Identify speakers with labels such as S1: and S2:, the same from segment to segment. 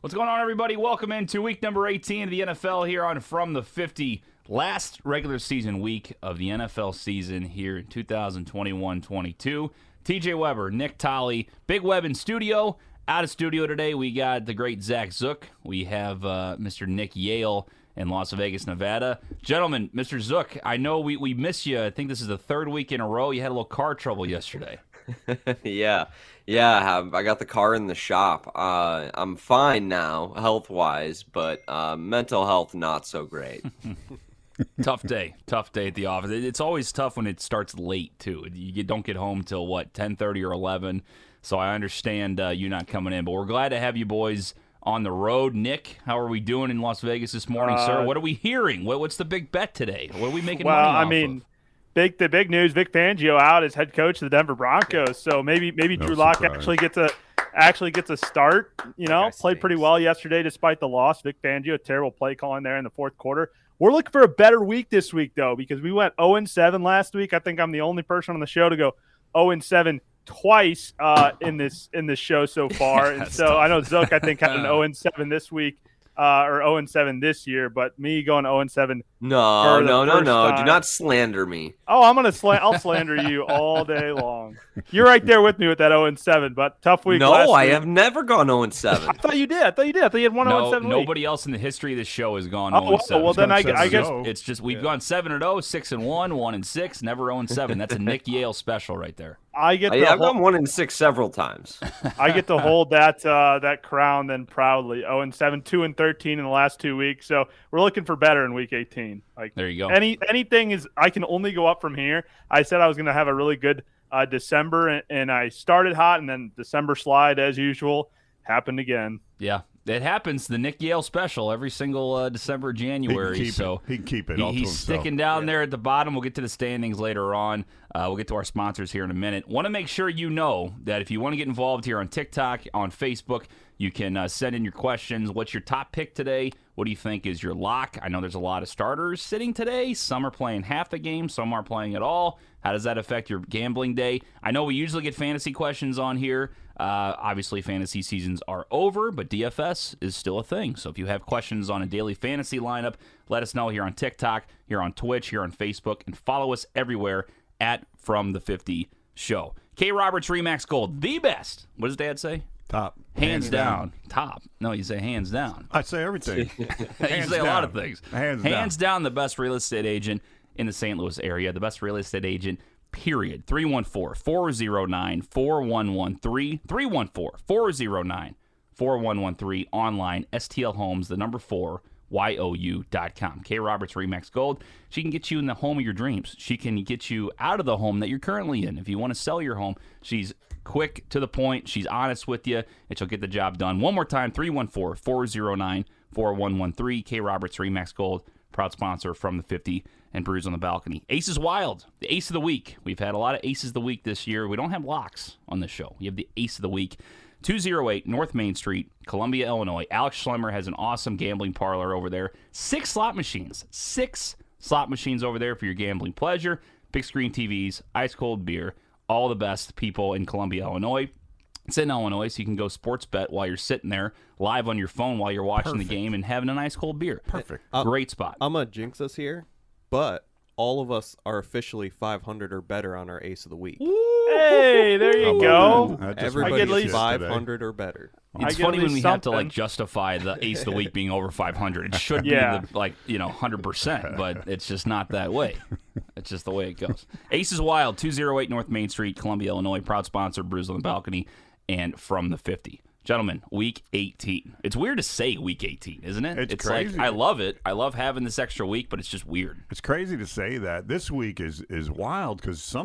S1: What's going on, everybody? Welcome into week number 18 of the NFL here on From the 50. Last regular season week of the NFL season here in 2021-22. TJ Weber, Nick Tolley, Big Web in studio. Out of studio today, we got the great Zach Zook. We have Mr. Nick Yale in Las Vegas, Nevada. Gentlemen, Mr. Zook, I know we miss you. I think this is the third week in a row. You had a little car trouble yesterday.
S2: Yeah, I got the car in the shop. I'm fine now, health-wise, but mental health not so great.
S1: Tough day at the office. It's always tough when it starts late, too. You don't get home till, 10:30 or 11, so I understand you not coming in. But we're glad to have you boys on the road. Nick, how are we doing in Las Vegas this morning, sir? What are we hearing? What's the big bet today? What are we making money off of?
S3: The big news: Vic Fangio out as head coach of the Denver Broncos. So maybe Drew Lock actually gets a start. Played pretty well yesterday despite the loss. Vic Fangio, terrible play calling there in the fourth quarter. We're looking for a better week this week though, because we went 0-7 last week. I think I'm the only person on the show to go 0-7 twice in this show so far. And so tough. I know Zook I think had an 0-7 this week. Or 0-7 this year, but me going 0-7.
S2: No. Do not slander me.
S3: Oh, I'll slander you all day long. You're right there with me with that 0-7, but tough week.
S2: No, I have never gone 0-7.
S3: I thought you did. I thought you had one 0-7 week.
S1: Nobody else in the history of this show has gone 0-7.
S3: Well, then I guess
S1: it's just we've gone 7-0, 6-1, 1-6, never 0-7. That's a Nick Yale special right there.
S2: I've gone 1-6 several times.
S3: I get to hold that crown then proudly. 0-7, 2-13 in the last 2 weeks. So we're looking for better in week 18.
S1: There you go.
S3: Anything is, I can only go up from here. I said I was going to have a really good December, and I started hot, and then December slide as usual happened again.
S1: Yeah. It happens, the Nick Yale special, every single December, January.
S4: He can keep it all to
S1: He's sticking down there at the bottom. We'll get to the standings later on. We'll get to our sponsors here in a minute. Want to make sure you know that if you want to get involved here on TikTok, on Facebook, you can send in your questions. What's your top pick today? What do you think is your lock? I know there's a lot of starters sitting today. Some are playing half the game. Some aren't playing at all. How does that affect your gambling day? I know we usually get fantasy questions on here. Obviously, fantasy seasons are over, but DFS is still a thing. So if you have questions on a daily fantasy lineup, let us know here on TikTok, here on Twitch, here on Facebook, and follow us everywhere at From the 50 Show. K. Roberts Remax Gold, the best. What does Dad say?
S4: Top.
S1: Hands down. Top. No, you say hands down.
S4: I say everything.
S1: You say a lot of things.
S4: Hands
S1: down, the best real estate agent in the St. Louis area, the best real estate agent, period. 314-409-4113. 314-409-4113. Online, STL Homes, the number 4, YOU.com. K. Roberts Remax Gold. She can get you in the home of your dreams. She can get you out of the home that you're currently in. If you want to sell your home, she's quick to the point. She's honest with you, and she'll get the job done. One more time, 314-409-4113. K. Roberts Remax Gold, proud sponsor From the 50 and Brews on the Balcony. Aces Wild, the ace of the week. We've had a lot of aces of the week this year. We don't have locks on this show. We have the ace of the week. 208 North Main Street, Columbia, Illinois. Alex Schlemmer has an awesome gambling parlor over there. 6 slot machines. 6 slot machines over there for your gambling pleasure. Big screen TVs, ice cold beer. All the best people in Columbia, Illinois. It's in Illinois, so you can go sports bet while you're sitting there live on your phone while you're watching the game and having a nice cold beer.
S4: Perfect.
S1: Great spot.
S5: I'm going to jinx us here, but all of us are officially 500 or better on our ace of the week.
S3: Hey, there you go.
S5: Everybody's 500 or better.
S1: It's funny when we have to justify the ace of the week being over 500. It should be 100%, but it's just not that way. It's just the way it goes. Aces Wild, 208 North Main Street, Columbia, Illinois. Proud sponsor, Brews on the Balcony, and From the 50. Gentlemen, week 18. It's weird to say week 18, isn't it?
S4: It's crazy.
S1: Like, I love it. I love having this extra week, but it's just weird.
S4: It's crazy to say that. This week is wild because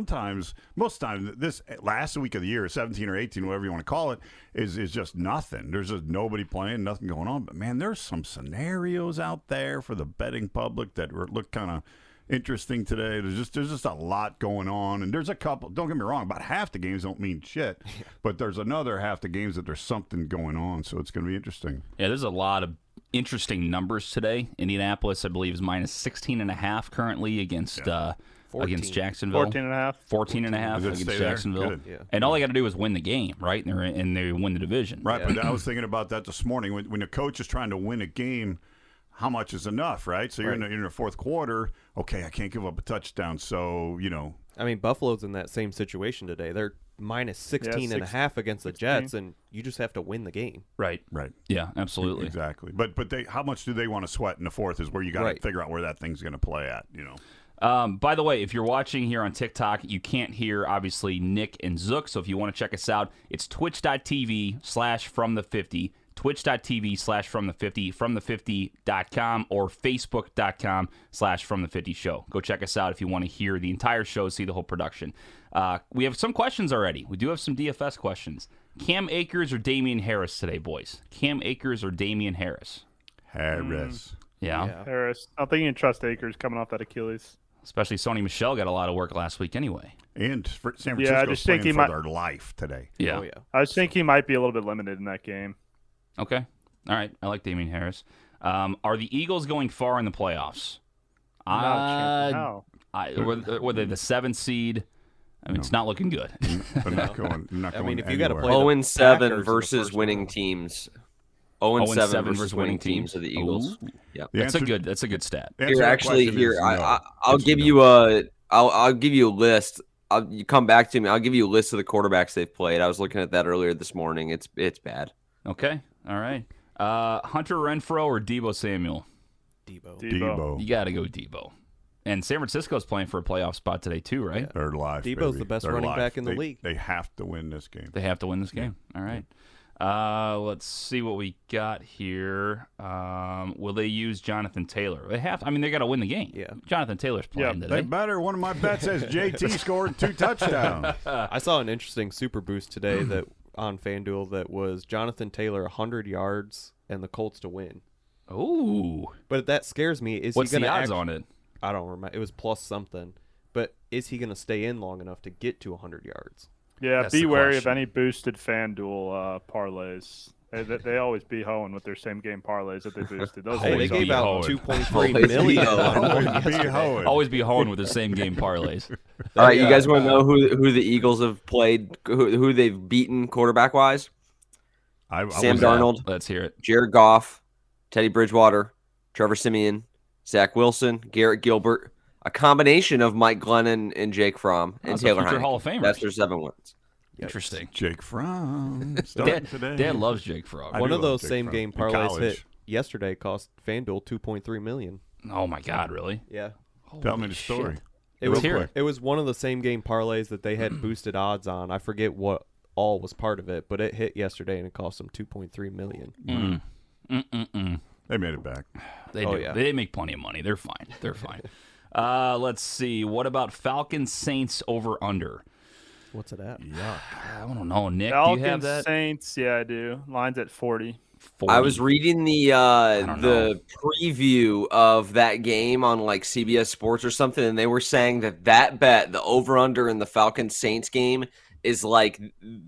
S4: most times, this last week of the year, 17 or 18, whatever you want to call it, is just nothing. There's just nobody playing, nothing going on. But, man, there's some scenarios out there for the betting public that look kind of interesting today. There's just a lot going on, and there's a couple. Don't get me wrong, about half the games don't mean shit, but there's another half the games that there's something going on, so it's going to be interesting.
S1: Yeah, there's a lot of interesting numbers today. Indianapolis, I believe, is minus 16.5 currently against against Jacksonville.
S3: 14.5.
S1: 14.5
S4: Does it
S1: against
S4: stay there?
S1: Jacksonville.
S4: Good.
S5: Yeah.
S1: And all they got to do is win the game, right? And they win the division.
S4: Right, but I was thinking about that this morning. When a coach is trying to win a game, how much is enough, right? So you're in the fourth quarter. Okay, I can't give up a touchdown. So,
S5: I mean, Buffalo's in that same situation today. They're minus 16 and a half against the Jets, and you just have to win the game.
S1: Right.
S4: Right.
S1: Yeah, absolutely.
S4: Exactly. But how much do they want to sweat in the fourth is where you got to figure out where that thing's going to play at,
S1: By the way, if you're watching here on TikTok, you can't hear, obviously, Nick and Zook. So if you want to check us out, it's twitch.tv/from-the50, twitch.tv/from-the50, from-the50.com, or facebook.com/from-the50 show. Go check us out if you want to hear the entire show, see the whole production. We have some questions already. We do have some DFS questions. Cam Akers or Damian Harris today, boys? Cam Akers or Damian Harris?
S4: Harris.
S1: Yeah.
S3: Harris. I don't think you can trust Akers coming off that Achilles.
S1: Especially Sony Michel got a lot of work last week anyway.
S4: And San
S3: Yeah, I
S4: Francisco's
S3: just think
S4: playing
S3: he
S4: for
S3: might-
S4: their life today.
S1: Yeah.
S5: Oh, yeah.
S3: I just think he might be a little bit limited in that game.
S1: Okay. All right. I like Damian Harris. Are the Eagles going far in the playoffs?
S3: Not a chance. No.
S1: Were they the 7th seed? I mean, it's not looking good.
S4: They're not going. Not
S5: I
S4: going
S5: mean, if you gotta
S4: anywhere.
S5: play the
S2: 0-7
S5: Packers in the
S2: versus
S5: first
S2: winning
S5: round.
S2: teams.
S1: 0-7
S2: versus winning teams of the Eagles.
S1: Ooh.
S2: Yeah.
S4: The
S1: That's
S4: answer-
S1: a good stat.
S4: the answer
S2: Here,
S4: to that
S2: actually,
S4: question
S2: here
S4: is
S2: I,
S4: no.
S2: I, I'll
S4: It's
S2: give
S4: no.
S2: you a. I'll give you a list. You come back to me. I'll give you a list of the quarterbacks they've played. I was looking at that earlier this morning. It's bad.
S1: Okay. All right. Hunter Renfrow or Debo Samuel?
S4: Debo.
S1: You got to go Debo. And San Francisco's playing for a playoff spot today too, right?
S4: They're live.
S5: Debo's
S4: baby.
S5: the best
S4: They're
S5: running
S4: live.
S5: back in the
S4: They-
S5: league.
S4: They have to win this game.
S1: They have to win this game. All right. Let's see what we got here. Will they use Jonathan Taylor? They have. I mean, they got to win the game.
S5: Yeah.
S1: Jonathan Taylor's playing
S4: They
S1: today.
S4: better. One of my bets says JT scored 2 touchdowns.
S5: I saw an interesting super boost today that on FanDuel that was Jonathan Taylor 100 yards and the Colts to win.
S1: Ooh.
S5: But that scares me. Is
S1: What's
S5: he
S1: the
S5: going
S1: odds
S5: to
S1: on it?
S5: I don't remember. It was plus something. But is he going to stay in long enough to get to 100 yards?
S3: Yeah,
S1: That's
S3: be
S1: the
S3: wary of
S1: question.
S3: any boosted FanDuel parlays. They always be hoeing with their same game parlays that they boosted. Those
S5: Hey, they
S1: Always
S3: always
S5: gave
S1: be
S5: out
S1: hoeing.
S5: 2.3
S2: Always be
S5: million.
S2: hoeing.
S5: on one
S4: Always be
S5: yesterday.
S4: hoeing.
S1: Always be hoeing with the same game parlays.
S2: All right, you
S5: Yeah.
S2: guys want to know who the Eagles have played, who they've beaten quarterback wise?
S4: I
S2: Sam
S4: was-
S2: Darnold.
S1: Let's hear it.
S2: Jared Goff, Teddy Bridgewater, Trevor Siemian, Zach Wilson, Garrett Gilbert, a combination of Mike Glennon and Jake Fromm and
S1: That's a
S2: Taylor
S1: future
S2: Heineke.
S1: Hall of Famers.
S2: That's their 7 wins.
S1: Interesting.
S4: Jake Fromm starting today.
S1: Dad loves Jake Frog.
S4: I
S5: One
S4: do
S5: of
S4: love
S5: those
S4: Jake
S5: same
S4: Fromm.
S5: game
S4: In
S5: parlays
S4: college.
S5: hit yesterday cost FanDuel 2.3 million.
S1: Oh my God, really?
S5: Yeah.
S4: Tell me
S1: Holy
S4: the story.
S1: shit.
S5: It
S1: Let's
S5: was
S1: hear it.
S5: it was one of the same game parlays that they had boosted odds on. I forget what all was part of it, but it hit yesterday and it cost them 2.3 million.
S4: They made it back.
S1: They
S5: Oh,
S1: do.
S5: yeah.
S1: They make plenty of money. They're fine. They're fine. Let's see. What about Falcons Saints over under?
S5: What's it at?
S1: I don't know. Nick, do you have
S3: Falcons,
S1: that?
S3: Saints. Yeah, I do. Line's at 40.
S1: 40.
S2: I was reading the
S1: don't know.
S2: preview of that game on like CBS Sports or something, and they were saying that bet, the over under in the Falcons Saints game, is like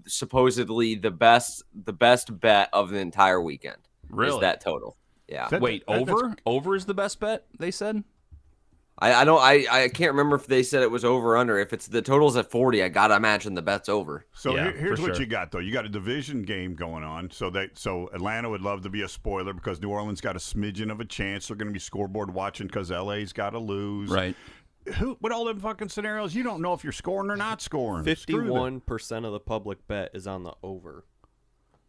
S2: supposedly the best bet of the entire weekend.
S1: Really?
S2: Is that total? Yeah.
S4: That-
S1: Wait,
S4: that- that's-
S1: over? Over is the best bet, they said?
S2: I can't remember if they said it was over or under. If it's the total's at 40, I gotta imagine the bet's over.
S4: So
S1: Yeah,
S4: here's
S1: for
S4: what
S1: sure.
S4: you got though. You got a division game going on. So Atlanta would love to be a spoiler because New Orleans got a smidgen of a chance. They're going to be scoreboard watching because LA's got to lose.
S1: Right.
S4: With all them fucking scenarios, you don't know if you're scoring or not scoring. Screw that.
S5: 51% of the public bet is on the over.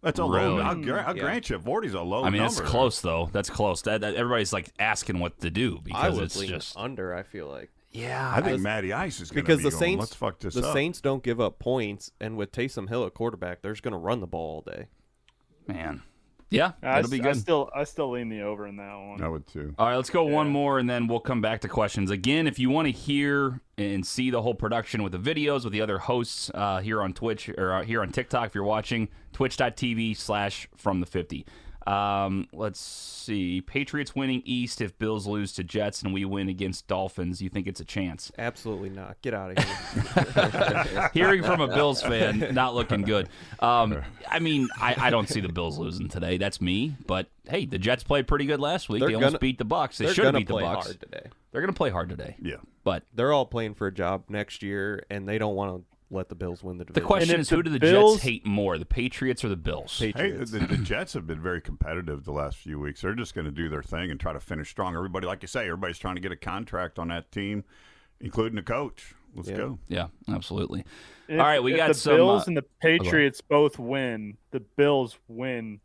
S4: That's a
S1: Really?
S4: low. I'll grant you, 40's a low.
S1: I mean,
S4: number.
S1: that's close, though. That's close. That everybody's like asking what to do
S5: I
S1: because
S5: would
S1: it's
S5: lean
S1: just.
S5: under, I feel like.
S1: Yeah.
S4: I think Matty Ice is going to
S5: Because
S4: be
S5: the
S4: going,
S5: Saints
S4: let's fuck this
S5: the
S4: up.
S5: Saints don't give up points, and with Taysom Hill at quarterback, they're just going to run the ball all day.
S1: Man. Yeah,
S3: I
S1: that'll be good.
S3: I still lean the over in that one.
S4: I would too.
S1: All right, let's go one more, and then we'll come back to questions. Again, if you want to hear and see the whole production with the videos with the other hosts here on Twitch or here on TikTok, if you're watching, twitch.tv/from-the50. Let's see. Patriots winning East if Bills lose to Jets and we win against Dolphins. You think it's a chance?
S5: Absolutely not. Get out of here.
S1: Hearing from a Bills fan, not looking good. I mean, I don't see the Bills losing today. That's me. But hey, the Jets played pretty good last week. They almost beat the Bucs. They should have beat the Bucs.
S5: Hard today.
S1: They're going to play hard today.
S4: Yeah.
S1: But
S5: they're all playing for a job next year, and they don't want to let the Bills win the division.
S1: the question is, who do the Jets hate more, the Patriots or the Bills?
S5: Patriots.
S4: Hey, the Jets have been very competitive the last few weeks. They're just going to do their thing and try to finish strong. Everybody, like you say, everybody's trying to get a contract on that team, including the coach. Let's go.
S1: Yeah, absolutely. All right, we got
S3: the
S1: some.
S3: Bills and the Patriots both win. The Bills win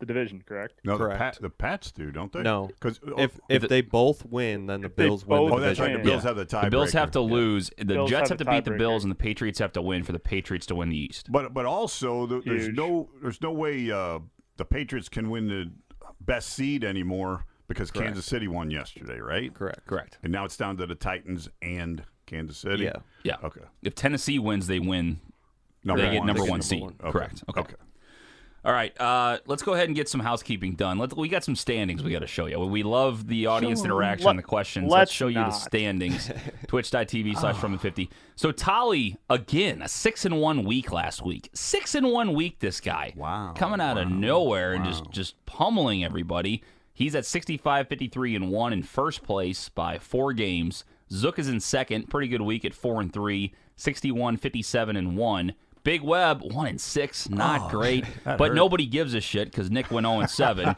S3: the division, correct?
S4: No,
S5: Correct.
S4: the Pats do, don't they?
S5: No.
S4: Because
S5: If they both win, then the Bills win the
S3: both
S4: that's right.
S5: division.
S4: The Bills have the tiebreaker.
S1: The Bills have to lose. The
S3: Bills
S1: Jets
S3: have
S1: have to
S3: the
S1: beat the
S3: tiebreaker.
S1: Bills, and the Patriots have to win for the Patriots to win the East.
S4: But also there's
S3: Huge.
S4: no way the Patriots can win the best seed anymore because
S1: Correct.
S4: Kansas City won yesterday, right?
S1: Correct.
S4: And now it's down to the Titans and Kansas City.
S5: Yeah.
S1: Yeah.
S4: Okay.
S1: If Tennessee wins, they win.
S4: Number
S1: They get
S4: one.
S1: number
S5: They get
S1: one
S5: number
S1: seed.
S5: one.
S4: Okay.
S1: Correct. Okay.
S4: Okay.
S1: All right. Let's go ahead and get some housekeeping done. We got some standings we got to show you. We love the audience interaction and the questions. Let's
S3: let's
S1: show you the
S3: not.
S1: standings. Twitch.tv/From50. So Tolly, again, a 6-1 week last week. 6-1 week, this guy.
S4: Wow.
S1: Coming out of nowhere and
S4: Wow.
S1: just pummeling everybody. He's at 65-53-1 in first place by 4 games. Zook is in second. Pretty good week at 4-3. 61-57-1. Big Web 1-6, not great, but
S4: hurt.
S1: nobody gives a shit because Nick went 0-7.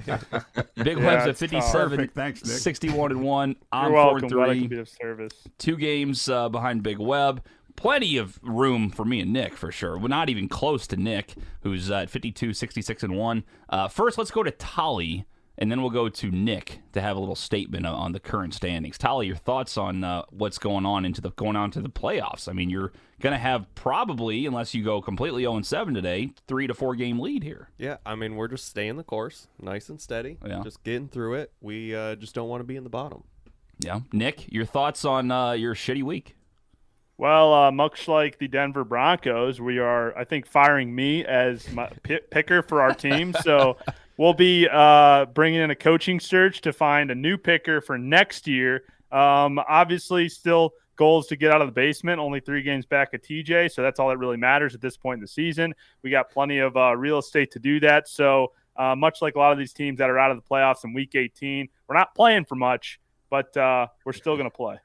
S1: Big
S3: Yeah,
S1: Web's at
S3: it's tough.
S1: 57,
S4: Perfect. Thanks, Nick.
S1: 61-1. I'm
S3: You're welcome. Glad I can
S1: 4-3.
S3: be of service.
S1: 2 games behind Big Web. Plenty of room for me and Nick for sure. We're not even close to Nick, who's at 52-66-1. First, let's go to Tolly, and then we'll go to Nick to have a little statement on the current standings. Tolly, your thoughts on what's going on to the playoffs? I mean, you're going to have probably, unless you go completely 0-7 today, 3 to 4 game lead here.
S5: Yeah, I mean, we're just staying the course, nice and steady,
S1: Yeah.
S5: just getting through it. We just don't want to be in the bottom.
S1: Yeah, Nick, your thoughts on your shitty week?
S3: Well, much like the Denver Broncos, we are, I think, firing me as my picker for our team. So we'll be bringing in a coaching search to find a new picker for next year. Obviously, still goals to get out of the basement. Only 3 games back at TJ, so that's all that really matters at this point in the season. We got plenty of real estate to do that. So much like a lot of these teams that are out of the playoffs in Week 18, we're not playing for much, but we're still going to play.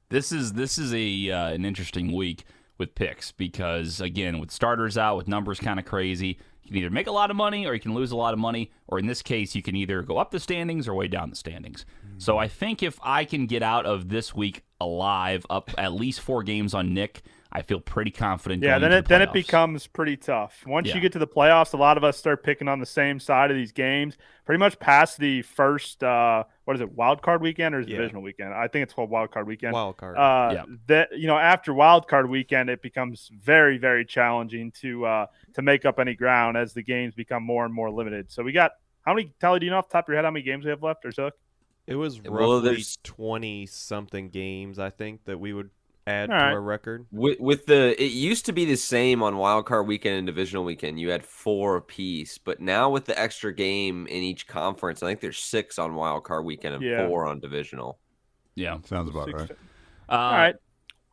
S1: This is an interesting week with picks because, again, with starters out, with numbers kind of crazy, you can either make a lot of money or you can lose a lot of money, or in this case, you can either go up the standings or way down the standings. So I think if I can get out of this week alive, up at least 4 games on Nick, I feel pretty confident.
S3: Yeah,
S1: going
S3: then
S1: into the
S3: it
S1: playoffs.
S3: becomes pretty tough. Once
S1: Yeah.
S3: you get to the playoffs, a lot of us start picking on the same side of these games. Pretty much past the first, wild card weekend or is it
S5: Yeah.
S3: divisional weekend? I think it's called wild card weekend.
S5: Wild card.
S1: Yeah.
S3: That after wild card weekend, it becomes very, very challenging to make up any ground as the games become more and more limited. So we got how many? Tally, do you know off the top of your head how many games we have left, or Zook?
S5: It was
S2: Well,
S5: roughly
S2: there's-
S5: 20-something games, I think, that we would add
S3: All
S5: to
S3: right.
S5: our record.
S2: With it used to be the same on wild card weekend and divisional weekend. You had 4 apiece, but now with the extra game in each conference, I think there's 6 on wild card weekend and
S3: Yeah.
S2: 4 on divisional.
S1: Yeah.
S4: Sounds about right.
S3: All right.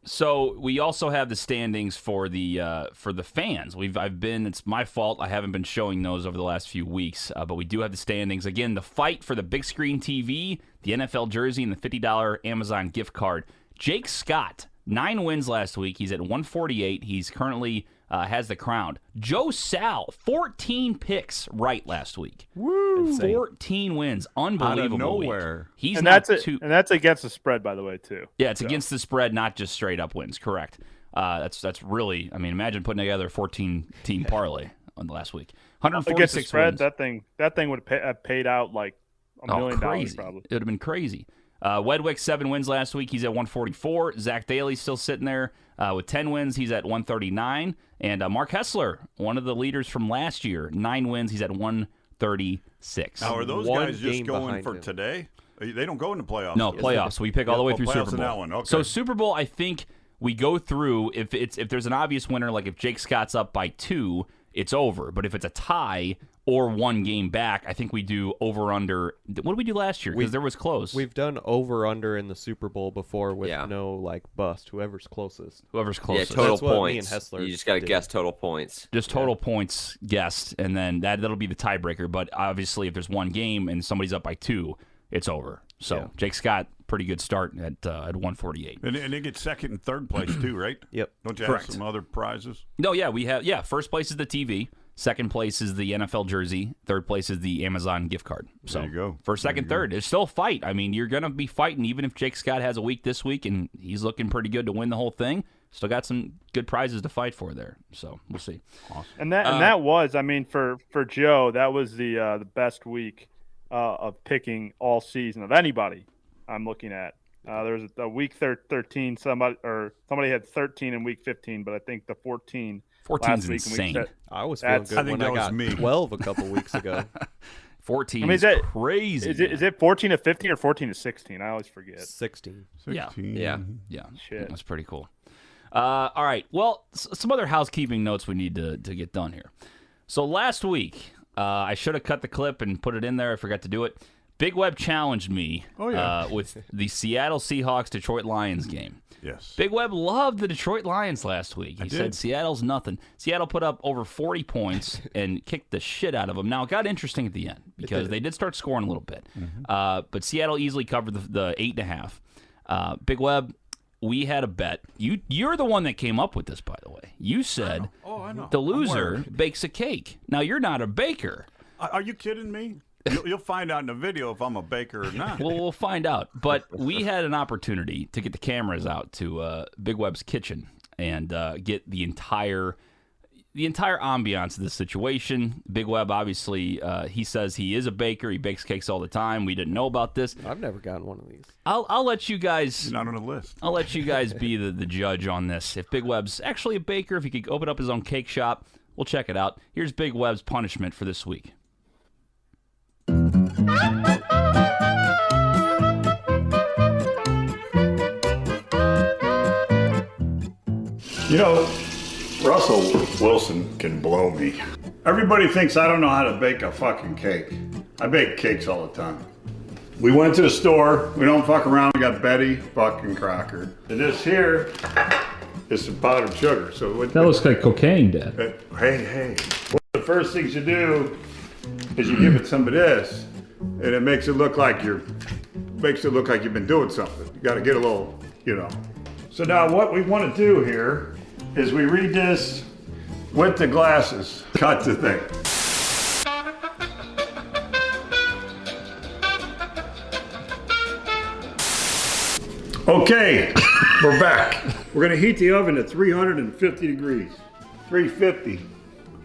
S1: So we also have the standings for the fans. It's my fault I haven't been showing those over the last few weeks, but we do have the standings. Again, the fight for the big screen TV, the NFL jersey, and the $50 Amazon gift card. Jake Scott, 9 wins last week. He's at 148. He's currently has the crown. Joe Sal, 14 picks right last week.
S4: Woo!
S1: 14 wins. Unbelievable.
S4: nowhere.
S1: Week. He's
S3: And
S1: not
S3: that's
S1: too.
S3: and that's against the spread, by the way, too.
S1: Yeah, it's against the spread, not just straight up wins. Correct. That's really. I mean, imagine putting together a 14-team parlay on the last week.
S3: Against the
S1: 146
S3: spread,
S1: wins.
S3: that thing would have paid out like $1 million
S1: crazy!
S3: probably.
S1: It would have been crazy. Wedwick 7 wins last week. He's at 144. Zach Daly's still sitting there with 10 wins. He's at 139. And Mark Hessler, one of the leaders from last year, 9 wins. He's at 136.
S4: Now, are those
S5: One
S4: guys just
S5: game
S4: going
S5: behind
S4: for
S5: him.
S4: today? They don't go into playoffs.
S1: No, playoffs. We pick all the way through
S4: playoffs
S1: Super
S4: in
S1: Bowl.
S4: that one. Okay.
S1: So Super Bowl, I think we go through if there's an obvious winner, like if Jake Scott's up by 2 it's over. But if it's a tie or one game back, I think we do over under. What did we do last year? Because there was close.
S5: We've done over under in the Super Bowl before with
S2: Yeah.
S5: no like bust. Whoever's closest.
S1: Whoever's
S2: Yeah,
S1: closest.
S2: total
S5: That's what me
S2: points.
S5: and Hessler
S2: You just got to
S5: did.
S2: guess total points.
S1: Just total points guessed, and then that'll be the tiebreaker. But obviously, if there's one game and somebody's up by 2, it's over. So
S5: Yeah.
S1: Jake Scott, pretty good start at 148.
S4: And they get second and third place too, right?
S5: Yep.
S4: Don't you
S1: Correct.
S4: have some other prizes?
S1: No, yeah, we have. Yeah, first place is the TV. Second place is the NFL jersey. Third place is the Amazon gift card. So
S4: There you go.
S1: First, second, third. It's still a fight. I mean, you're going to be fighting even if Jake Scott has a week this week and he's looking pretty good to win the whole thing. Still got some good prizes to fight for there. So we'll see.
S3: And that was, I mean, for Joe, that was the best week of picking all season of anybody I'm looking at. There was a week 13, somebody had 13 in week 15, but I think the 14
S1: 14's
S3: last week. And we
S1: insane.
S3: said,
S5: I was feeling
S3: That's-
S5: good
S4: I think
S5: when
S4: that
S5: I
S4: was
S5: got
S4: me.
S5: 12 a couple weeks ago.
S1: 14
S3: I mean,
S1: is
S3: is that-
S1: crazy.
S3: is it 14 to 15 or 14 to 16? I always forget.
S5: 16.
S1: Yeah.
S4: 16.
S2: Yeah.
S1: Yeah,
S3: Shit.
S1: that's pretty cool. All right, well, some other housekeeping notes we need to get done here. So last week, I should have cut the clip and put it in there. I forgot to do it. Big Web challenged me with the Seattle Seahawks Detroit Lions game.
S4: Yes.
S1: Big Web loved the Detroit Lions last week. He said
S4: did.
S1: Seattle's nothing. Seattle put up over 40 points and kicked the shit out of them. Now, it got interesting at the end because they did start scoring a little bit. But Seattle easily covered the 8.5. Big Web, we had a bet. You're the one that came up with this, by the way. You said
S4: I know.
S1: the
S4: I'm
S1: loser
S4: worried.
S1: bakes a cake. Now, you're not a baker.
S4: Are you kidding me? You'll find out in the video if I'm a baker or not.
S1: Well, we'll find out. But we had an opportunity to get the cameras out to Big Web's kitchen and get the entire ambiance of this situation. Big Web, obviously, he says he is a baker. He bakes cakes all the time. We didn't know about this.
S5: I've never gotten one of these.
S1: I'll let you guys.
S4: You're not on the list.
S1: I'll let you guys be the judge on this. If Big Web's actually a baker, if he could open up his own cake shop, we'll check it out. Here's Big Web's punishment for this week.
S4: You know, Russell Wilson can blow me. Everybody thinks I don't know how to bake a fucking cake. I bake cakes all the time. We went to the store. We don't fuck around. We got Betty fucking Crocker. And this here is some powdered sugar. So what,
S1: That looks like cocaine, Dad.
S4: hey. One of the first things you do is you give it some of this, and it makes it look like you've been doing something. You got to get a little, So now what we want to do here is we read this with the glasses. Cut the thing. Okay, we're back. We're gonna heat the oven at 350 degrees. 350.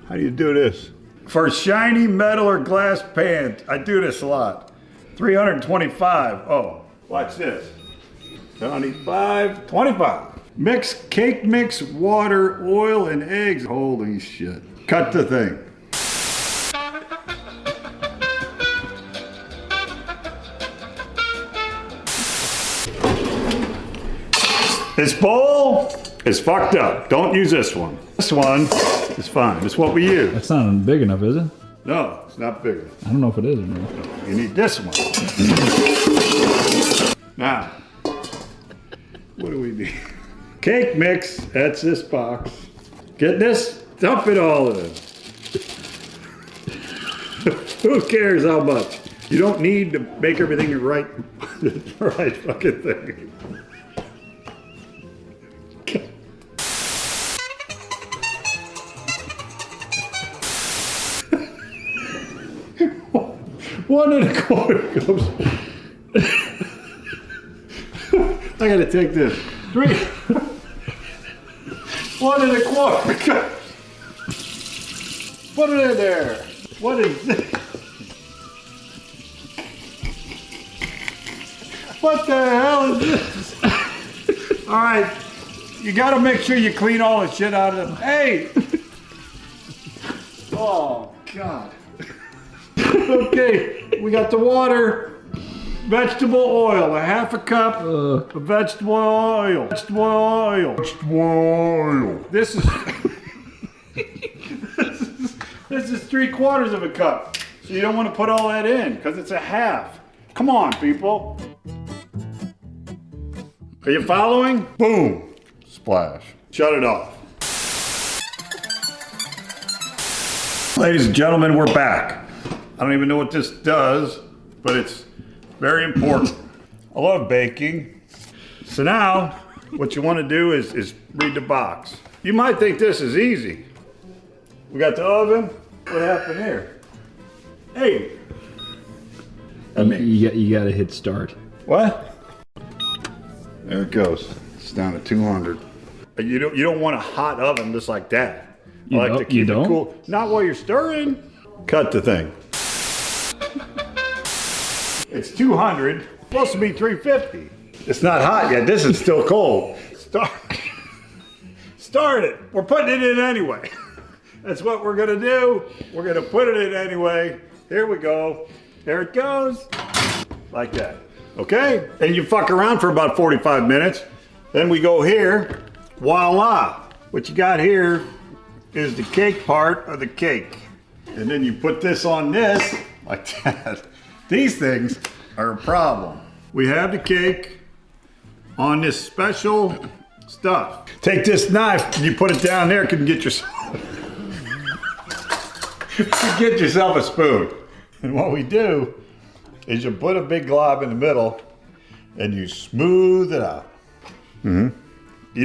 S4: How do you do this? For shiny metal or glass pan, I do this a lot. 325. Oh, watch this. 25. Cake mix, water, oil, and eggs. Holy shit. Cut the thing. This bowl is fucked up. Don't use this one. This one is fine. It's what we use.
S6: That's not big enough, is it?
S4: No, it's not big enough.
S6: I don't know if it is or not.
S4: You need this one. Now, what do we need? Cake mix, that's this box. Get this? Dump it all in. Who cares how much? You don't need to make everything the right fucking thing. One and a quarter goes. I gotta take this. 3. 1 and a quarter. Put it in there. What is this? What the hell is this? All right, you gotta make sure you clean all the shit out of them. Hey! Oh, God. Okay, we got the water, vegetable oil, a half a cup of vegetable oil. This is This is 3/4 of a cup. So you don't want to put all that in because it's a half. Come on, people. Are you following? Boom. Splash. Shut it off. Ladies and gentlemen, we're back. I don't even know what this does, but it's very important. I love baking. So now, what you want to do is read the box. You might think this is easy. We got the oven. What happened here? Hey.
S6: You got to hit start.
S4: What? There it goes. It's down to 200. You don't want a hot oven just like that. I like to keep it cool. Not while you're stirring. Cut the thing. It's 200. Supposed to be 350. It's not hot yet. This is still cold. Start it. We're putting it in anyway. That's what we're gonna do. We're gonna put it in anyway. Here we go. There it goes. Like that. Okay? And you fuck around for about 45 minutes. Then we go here. Voila. What you got here is the cake part of the cake. And then you put this on this, like that. These things are a problem. We have the cake on this special stuff. Take this knife and you put it down there, can get yourself get yourself a spoon. And what we do is you put a big glob in the middle and you smooth it out. You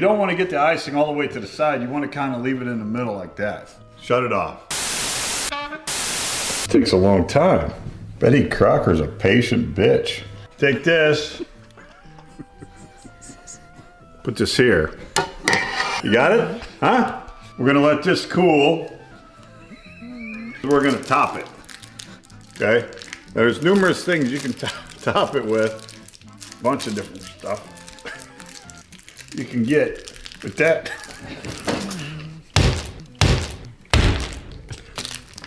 S4: don't want to get the icing all the way to the side. You want to kind of leave it in the middle like that. Shut it off. Takes a long time. Betty Crocker's a patient bitch. Take this. Put this here. You got it? Huh? We're gonna let this cool. We're gonna top it. Okay? There's numerous things you can top it with. A bunch of different stuff. You can get with that.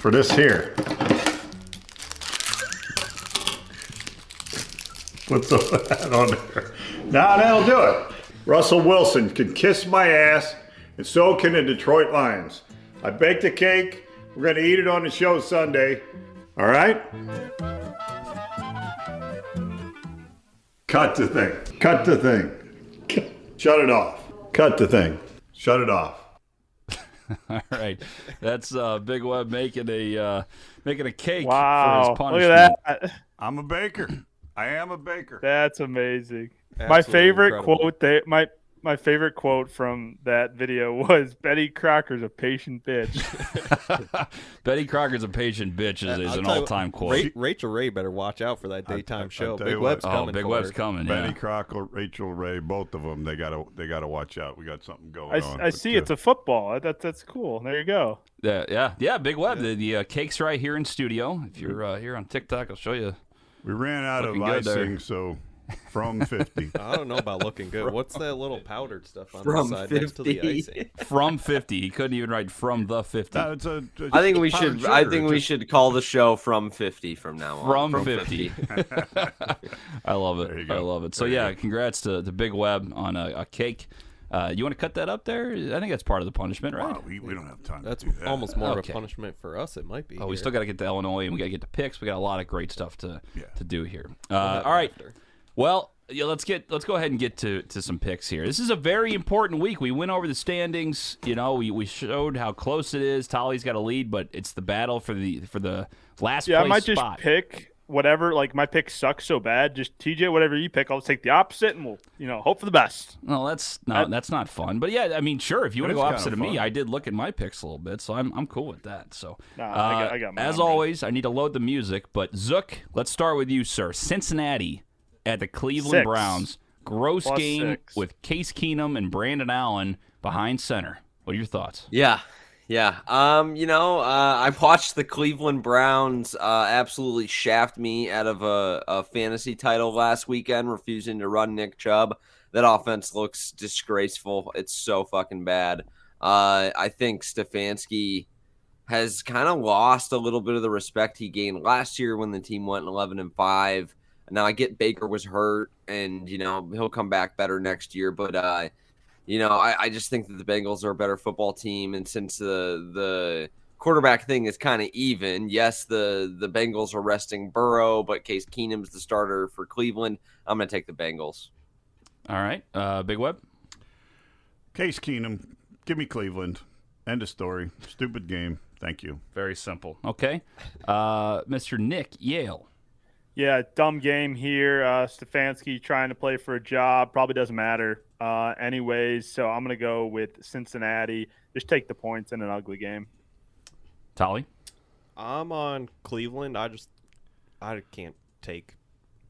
S4: For this here. Put some of that on there. Now that'll do it. Russell Wilson can kiss my ass, and so can the Detroit Lions. I baked a cake. We're going to eat it on the show Sunday. All right? Cut the thing. Cut the thing. Shut it off. Cut the thing. Shut it off.
S1: All right, that's Big Web making a cake
S3: Wow.
S1: for his
S3: Look
S1: punishment.
S3: at that.
S4: I'm a baker. I am a baker.
S3: That's amazing.
S5: Absolutely
S3: My favorite
S5: incredible.
S3: quote my favorite quote from that video was Betty Crocker's a patient bitch.
S1: Betty Crocker's a patient bitch is
S5: I'll
S1: an
S5: tell you
S1: all-time
S5: what,
S1: quote.
S5: Rachel Ray better watch out for that daytime show.
S4: I'll tell you
S5: Big
S4: what.
S5: Web's coming.
S1: Big
S5: for
S1: Web's
S5: her.
S1: coming.
S4: Betty
S1: Yeah.
S4: Crocker, Rachel Ray, both of them, they gotta watch out. We got something going on.
S3: I see it's a football. That's cool. There you go.
S1: Yeah. Big Web. The cake's right here in studio. If you're here on TikTok, I'll show you.
S4: We ran out of
S1: Looking good there.
S4: icing, so from 50.
S5: I don't know about looking good. What's that little powdered stuff on
S2: From
S5: the side next to the
S2: 50.
S5: icing?
S1: From 50. He couldn't even write from the 50.
S4: No, it's
S2: I think we
S4: powdered
S2: should. I
S4: sugar.
S2: think
S4: It's
S2: we
S4: just-
S2: should call the show from 50 from now on.
S1: From 50. I love
S4: There you
S1: it.
S4: go.
S1: I love it. So,
S4: There you
S1: yeah,
S4: go.
S1: congrats to Big Web on a cake. You want to cut that up there? I think that's part of the punishment, right?
S4: Wow, we don't have time
S5: That's
S4: to do that.
S5: almost more
S1: Okay.
S5: of a punishment for us. It might be.
S1: Oh, we
S5: here.
S1: still got to get to Illinois and we got to get to picks. We got a lot of great stuff to do here. All
S5: have
S1: right.
S5: after.
S1: Well, yeah, let's go ahead and get to some picks here. This is a very important week. We went over the standings. You know, we showed how close it is. Tolly's got a lead, but it's the battle for the last
S3: Yeah, I
S1: place
S3: might just
S1: spot.
S3: pick whatever. Like my pick sucks so bad. Just TJ, whatever you pick, I'll take the opposite, and we'll hope for the best.
S1: No, that's not fun. But yeah, I mean, sure, if you want to
S4: That
S1: go
S4: is
S1: opposite of
S4: kinda
S1: me,
S4: fun.
S1: I did look at my picks a little bit, so I'm cool with that. So
S3: I got mine
S1: as
S3: already.
S1: always, I need to load the music. But Zook, let's start with you, sir. Cincinnati at the Cleveland
S3: 6.
S1: Browns. Gross
S3: Plus
S1: game
S3: 6.
S1: with Case Keenum and Brandon Allen behind center. What are your thoughts?
S2: Yeah. I watched the Cleveland Browns absolutely shaft me out of a fantasy title last weekend, refusing to run Nick Chubb. That offense looks disgraceful. It's so fucking bad. I think Stefanski has kind of lost a little bit of the respect he gained last year when the team went 11-5. Now I get Baker was hurt, and he'll come back better next year. But I just think that the Bengals are a better football team, and since the quarterback thing is kind of even. Yes, the Bengals are resting Burrow, but Case Keenum's the starter for Cleveland. I'm going to take the Bengals.
S1: All right. Big Web?
S4: Case Keenum, give me Cleveland. End of story. Stupid game. Thank you.
S1: Very simple. Okay. Mr. Nick Yale.
S3: Yeah, dumb game here. Stefanski trying to play for a job. Probably doesn't matter anyways. So I'm going to go with Cincinnati. Just take the points in an ugly game.
S1: Tolly?
S5: I'm on Cleveland. I can't take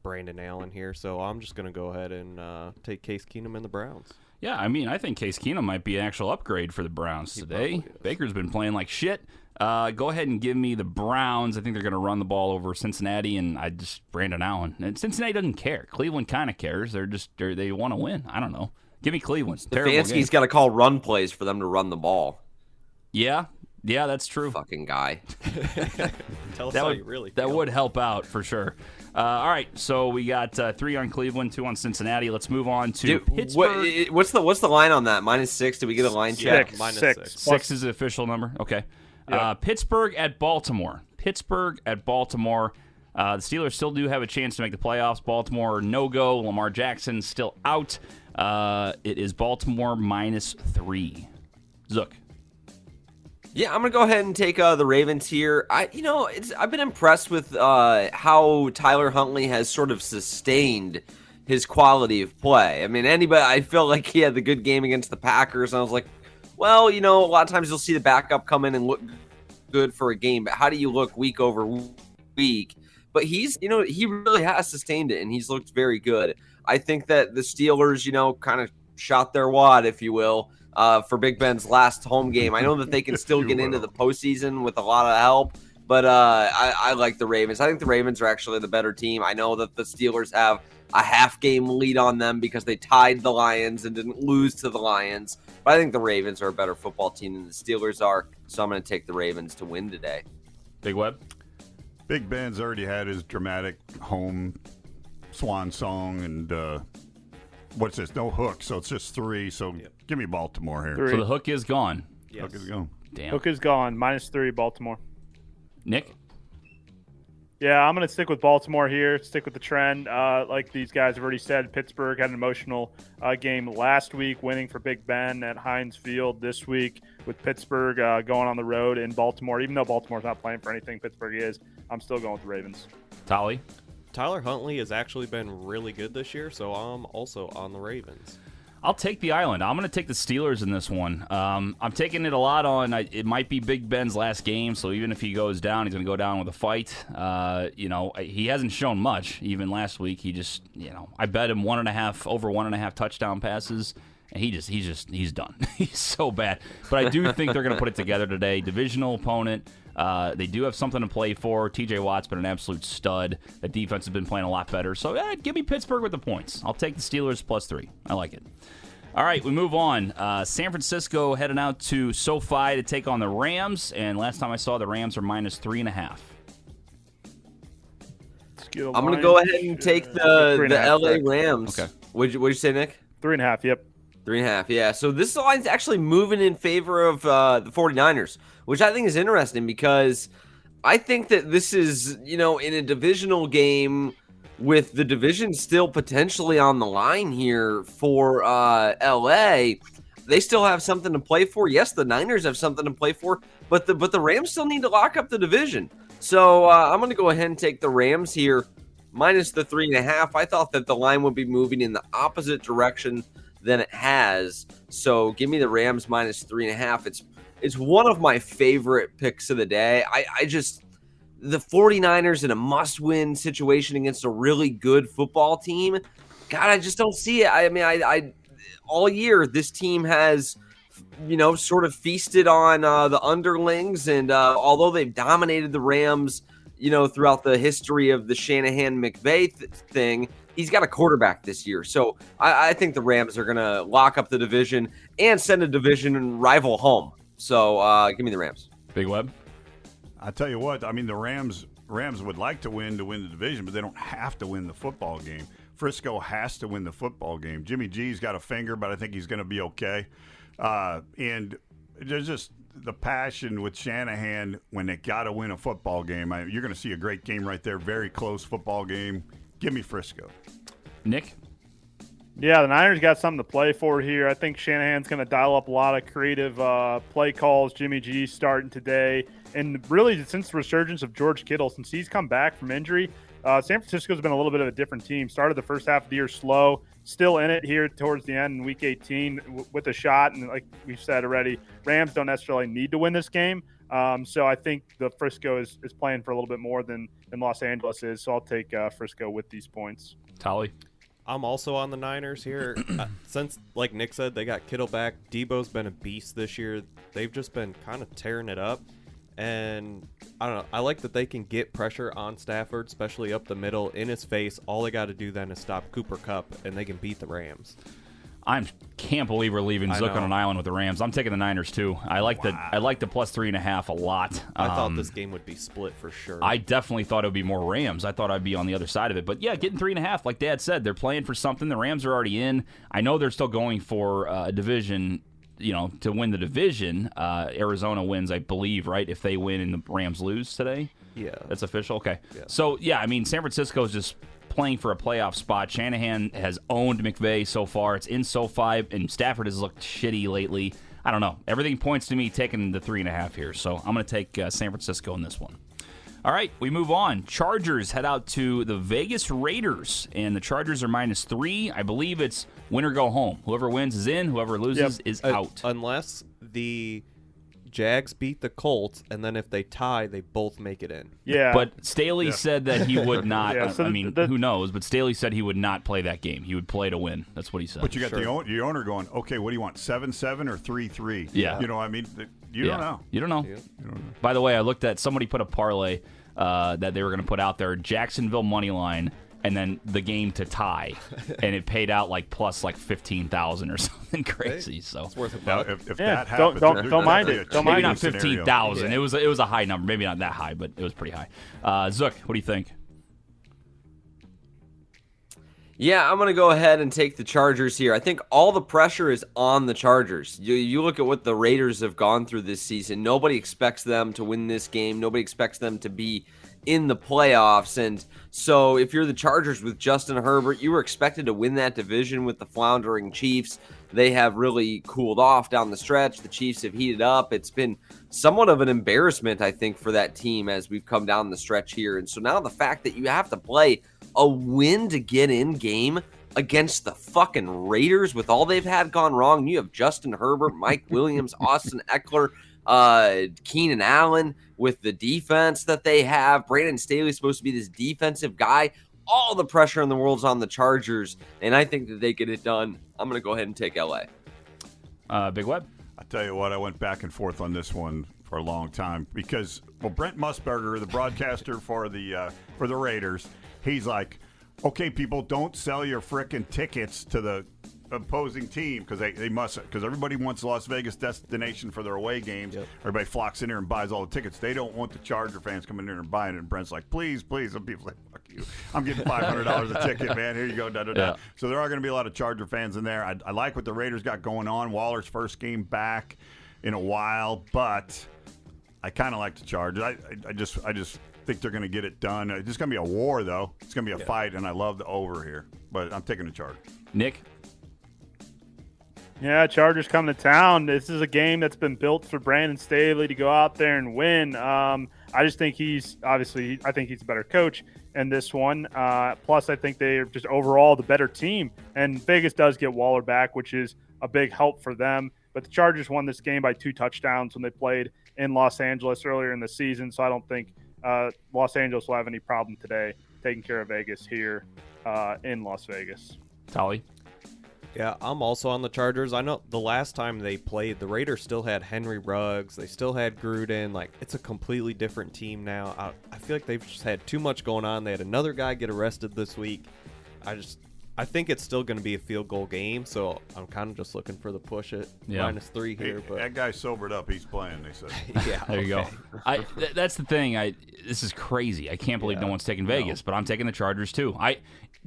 S5: Brandon Allen here, so I'm just going to go ahead and take Case Keenum and the Browns.
S1: Yeah, I mean, I think Case Keenum might be an actual upgrade for the Browns today. Baker's been playing like shit. Go ahead and give me the Browns. I think they're going to run the ball over Cincinnati, and Brandon Allen. And Cincinnati doesn't care. Cleveland kind of cares. They want to win. I don't know. Give me Cleveland.
S2: Stefanski's got to call run plays for them to run the ball.
S1: Yeah, that's true.
S2: Fucking guy.
S5: Tell us how you really feel.
S1: That would help out for sure. All right, so we got 3 on Cleveland, 2 on Cincinnati. Let's move on to Pittsburgh.
S2: What's the line on that? -6? Did we get a line check?
S3: Six.
S1: 6 is the official number. Okay.
S3: Yep.
S1: Pittsburgh at Baltimore. The Steelers still do have a chance to make the playoffs. Baltimore, no-go. Lamar Jackson still out. It is Baltimore -3. Zook.
S2: Yeah, I'm gonna go ahead and take the Ravens here. I've been impressed with how Tyler Huntley has sort of sustained his quality of play. I mean, I feel like he had the good game against the Packers, and I was like, well, a lot of times you'll see the backup come in and look good for a game, but how do you look week over week? But he really has sustained it, and he's looked very good. I think that the Steelers, kind of shot their wad, if you will, for Big Ben's last home game. I know that they can still get into the postseason with a lot of help, but I like the Ravens. I think the Ravens are actually the better team. I know that the Steelers have a half-game lead on them because they tied the Lions and didn't lose to the Lions, but I think the Ravens are a better football team than the Steelers are, so I'm going to take the Ravens to win today.
S1: Big Web?
S4: Big Ben's already had his dramatic home swan song, and what's this? No hook, so it's just 3. So give me Baltimore here.
S3: 3.
S1: So the hook is gone.
S5: Yes.
S4: Hook is gone.
S1: Damn.
S3: Hook is gone. -3 Baltimore.
S1: Nick?
S3: Yeah, I'm going to stick with Baltimore here, stick with the trend. Like these guys have already said, Pittsburgh had an emotional game last week, winning for Big Ben at Heinz Field this week with Pittsburgh going on the road in Baltimore. Even though Baltimore's not playing for anything, Pittsburgh is. I'm still going with the Ravens.
S1: Tolly?
S5: Tyler Huntley has actually been really good this year, so I'm also on the Ravens.
S1: I'll take the island. I'm going to take the Steelers in this one. I'm taking it a lot on it might be Big Ben's last game, so even if he goes down, he's going to go down with a fight. He hasn't shown much. Even last week, he just, I bet him over 1.5 touchdown passes, and he's done. He's so bad. But I do think they're going to put it together today. Divisional opponent. They do have something to play for. TJ Watt's been an absolute stud. The defense has been playing a lot better. So give me Pittsburgh with the points. I'll take the Steelers +3. I like it. All right, we move on. San Francisco heading out to SoFi to take on the Rams. And last time I saw, the Rams are -3.5.
S2: I'm going to go ahead and take the LA Rams.
S1: Okay.
S2: What'd you say, Nick?
S3: 3.5, yep.
S2: 3.5, yeah. So this line's actually moving in favor of the 49ers, which I think is interesting because I think that this is, in a divisional game with the division still potentially on the line here for LA. They still have something to play for. Yes, the Niners have something to play for, but the Rams still need to lock up the division. So I'm going to go ahead and take the Rams here, -3.5. I thought that the line would be moving in the opposite direction than it has. So give me the Rams -3.5. It's one of my favorite picks of the day. The 49ers in a must-win situation against a really good football team. God, I just don't see it. I mean, I all year this team has, sort of feasted on the underlings, and although they've dominated the Rams, throughout the history of the Shanahan-McVay thing, he's got a quarterback this year. So I think the Rams are going to lock up the division and send a division rival home. So give me the Rams.
S1: Big Web?
S4: I tell you what, I mean, the Rams would like to win the division, but they don't have to win the football game. Frisco has to win the football game. Jimmy G's got a finger, but I think he's going to be okay. And there's just the passion with Shanahan when they got to win a football game. You're going to see a great game right there. Very close football game. Give me Frisco.
S1: Nick?
S3: Yeah, the Niners got something to play for here. I think Shanahan's going to dial up a lot of creative play calls. Jimmy G starting today. And really, since the resurgence of George Kittle, since he's come back from injury, San Francisco's been a little bit of a different team. Started the first half of the year slow, still in it here towards the end in Week 18 with a shot. And like we've said already, Rams don't necessarily need to win this game. So I think the Frisco is playing for a little bit more than Los Angeles is. So I'll take Frisco with these points.
S1: Tolly?
S5: I'm also on the Niners here. Since, like Nick said, they got Kittle back. Debo's been a beast this year. They've just been kind of tearing it up. And I don't know. I like that they can get pressure on Stafford, especially up the middle, in his face. All they got to do then is stop Cooper Kupp, and they can beat the Rams.
S1: I can't believe we're leaving Zook on an island with the Rams. I'm taking the Niners too. I like the plus 3.5 a lot.
S5: I thought this game would be split for sure.
S1: I definitely thought it would be more Rams. I thought I'd be on the other side of it. But yeah, getting 3.5, like Dad said, they're playing for something. The Rams are already in. I know they're still going for a division, to win the division. Arizona wins, I believe, right? If they win and the Rams lose today.
S5: Yeah.
S1: That's official? Okay.
S5: Yeah.
S1: So, yeah, I mean, San Francisco's just playing for a playoff spot. Shanahan has owned McVay so far. It's in SoFi, and Stafford has looked shitty lately. I don't know. Everything points to me taking the 3.5 here, so I'm going to take San Francisco in this one. All right, we move on. Chargers head out to the Vegas Raiders, and the Chargers are -3. I believe it's win or go home. Whoever wins is in. Whoever loses is out.
S5: Unless the Jags beat the Colts, and then if they tie, they both make it in.
S3: Yeah.
S1: But Staley said that he would not.
S3: Yeah, so
S1: who knows? But Staley said he would not play that game. He would play to win. That's what he said.
S4: But you got the owner going, okay, what do you want, 7-7 or 3-3?
S1: Yeah.
S4: You know, I mean, you don't know.
S1: You don't know. By the way, I looked at somebody put a parlay that they were going to put out there, Jacksonville money line, and then the game to tie, and it paid out plus 15,000 or something crazy. So
S5: It's worth a
S4: Now,
S5: buck.
S4: if that happens,
S3: don't mind it. Don't
S1: maybe
S3: mind
S1: not
S3: it.
S1: 15,000. It was a high number. Maybe not that high, but it was pretty high. Zook, what do you think?
S2: Yeah, I'm going to go ahead and take the Chargers here. I think all the pressure is on the Chargers. You look at what the Raiders have gone through this season. Nobody expects them to win this game. Nobody expects them to be in the playoffs. And so if you're the Chargers with Justin Herbert, you were expected to win that division with the floundering Chiefs. They have really cooled off down the stretch. The Chiefs have heated up. It's been somewhat of an embarrassment, I think, for that team as we've come down the stretch here. And so now the fact that you have to play a win to get in game against the fucking Raiders with all they've had gone wrong. You have Justin Herbert, Mike Williams, Austin Eckler, Keenan Allen with the defense that they have. Brandon Staley's supposed to be this defensive guy. All the pressure in the world's on the Chargers, and I think that they get it done. I'm going to go ahead and take LA.
S1: Big Web?
S4: I tell you what, I went back and forth on this one for a long time because, Brent Musburger, the broadcaster for the Raiders, he's like, okay, people, don't sell your frickin' tickets to the opposing team because they must, because everybody wants Las Vegas destination for their away games. Yep. Everybody flocks in here and buys all the tickets. They don't want the Charger fans coming in here and buying it. And Brent's like, please. Some people like, fuck you. I'm getting $500 a ticket, man. Here you go.
S1: Yeah.
S4: So there are going to be a lot of Charger fans in there. I like what the Raiders got going on. Waller's first game back in a while, but I kind of like the Chargers. I just think they're going to get it done. It's just going to be a war, though. It's going to be a fight, and I love the over here. But I'm taking the Chargers.
S1: Nick?
S3: Yeah, Chargers come to town. This is a game that's been built for Brandon Staley to go out there and win. I just think I think he's a better coach in this one. Plus, I think they're just overall the better team. And Vegas does get Waller back, which is a big help for them. But the Chargers won this game by 2 touchdowns when they played in Los Angeles earlier in the season. So I don't think Los Angeles will have any problem today taking care of Vegas here in Las Vegas.
S1: Tolly?
S5: Yeah, I'm also on the Chargers. I know the last time they played, the Raiders still had Henry Ruggs. They still had Gruden. It's a completely different team now. I feel like they've just had too much going on. They had another guy get arrested this week. I think it's still going to be a field goal game, so I'm kind of just looking for the push at -3 here. But
S4: that guy sobered up. He's playing, they said.
S5: yeah,
S1: There you go. That's the thing. this is crazy. I can't believe no one's taking Vegas, but I'm taking the Chargers too.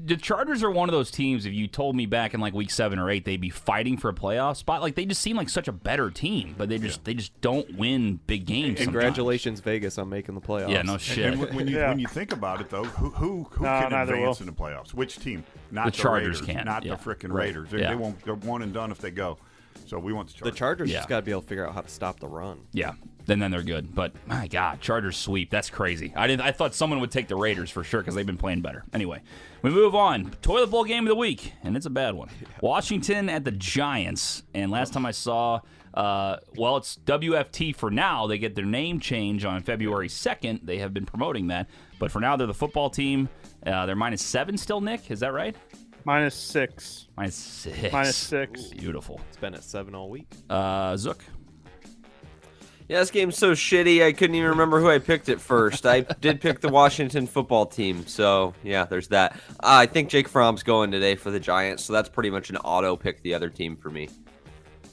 S1: The Chargers are one of those teams, if you told me back in like week 7 or 8 they'd be fighting for a playoff spot, like they just seem like such a better team, but they just don't win big games.
S5: Congratulations, Vegas, on making the playoffs.
S1: Yeah, no shit.
S4: And when you think about it, though, who can advance in the playoffs? Which team? Not
S1: The Chargers
S4: Raiders,
S1: can't.
S4: not the freaking Raiders. They won't. They're one and done if they go. So we want the Chargers.
S5: The Chargers just got to be able to figure out how to stop the run.
S1: Yeah, then they're good. But my God, Chargers sweep. That's crazy. I thought someone would take the Raiders for sure because they've been playing better. Anyway, we move on. Toilet bowl game of the week, and it's a bad one. Washington at the Giants. And last time I saw, it's WFT for now. They get their name change on February 2nd. They have been promoting that. But for now, they're the football team. They're -7 still, Nick. Is that right?
S3: -6.
S1: -6. Beautiful.
S5: It's been at 7 all week.
S1: Zook.
S2: Yeah, this game's so shitty, I couldn't even remember who I picked at first. I did pick the Washington football team, so yeah, there's that. I think Jake Fromm's going today for the Giants, so that's pretty much an auto pick the other team for me.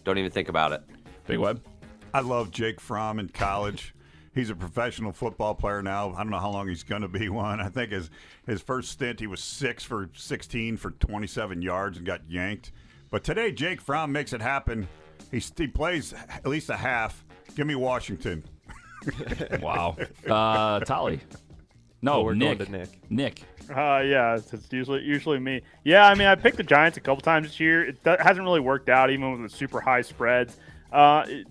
S2: Don't even think about it.
S1: Big Web.
S4: I love Jake Fromm in college. He's a professional football player now. I don't know how long he's going to be one. I think his first stint, he was 6 for 16 for 27 yards and got yanked. But today, Jake Fromm makes it happen. He plays at least a half. Give me Washington.
S1: Wow. Tolly. No,
S5: we're
S1: Nick.
S5: going to Nick.
S1: Nick.
S3: Yeah, it's usually me. Yeah, I mean, I picked the Giants a couple times this year. It hasn't really worked out, even with the super high spreads.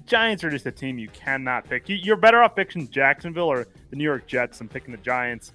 S3: Giants are just a team you cannot pick. You're better off picking Jacksonville or the New York Jets than picking the Giants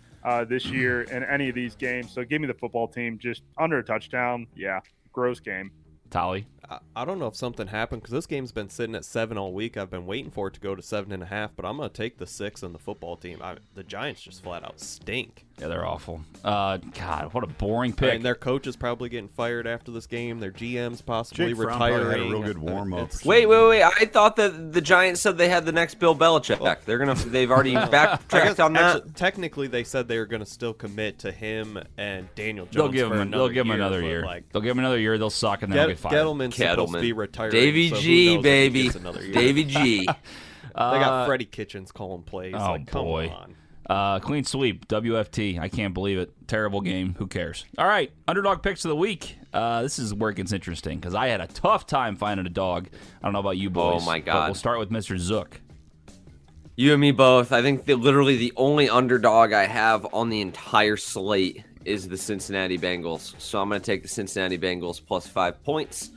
S3: this year in any of these games. So give me the football team, just under a touchdown. Yeah, gross game.
S1: Tolly.
S5: I don't know if something happened because this game's been sitting at 7 all week. I've been waiting for it to go to 7.5, but I'm going to take the 6 and the football team. The Giants just flat out stink.
S1: Yeah, they're awful. God, what a boring pick.
S5: And their coach is probably getting fired after this game. Their GM's possibly
S4: Jake Fromm probably
S5: retiring.
S4: had a real good warm-up.
S2: Wait. I thought that the Giants said they had the next Bill Belichick. They've already backtracked on that.
S5: Actually, technically, they said they were going to still commit to him and Daniel Jones.
S1: They'll give him another
S5: but,
S1: year.
S5: like,
S1: They'll give him another year. They'll suck and then they'll get fired.
S5: Gettleman's supposed to be retiring.
S2: Davey
S5: so who
S2: G,
S5: knows if he
S2: baby.
S5: gets another year.
S2: Davey G.
S5: They got Freddie Kitchens calling plays.
S1: Oh,
S5: like, come
S1: boy.
S5: on.
S1: Clean sweep, WFT. I can't believe it. Terrible game. Who cares? All right, underdog picks of the week. This is where it gets interesting because I had a tough time finding a dog. I don't know about you boys.
S2: Oh, my
S1: But
S2: God.
S1: we'll start with Mr. Zook.
S2: You and me both. I think that literally the only underdog I have on the entire slate is the Cincinnati Bengals. So I'm going to take the Cincinnati Bengals plus 5 points.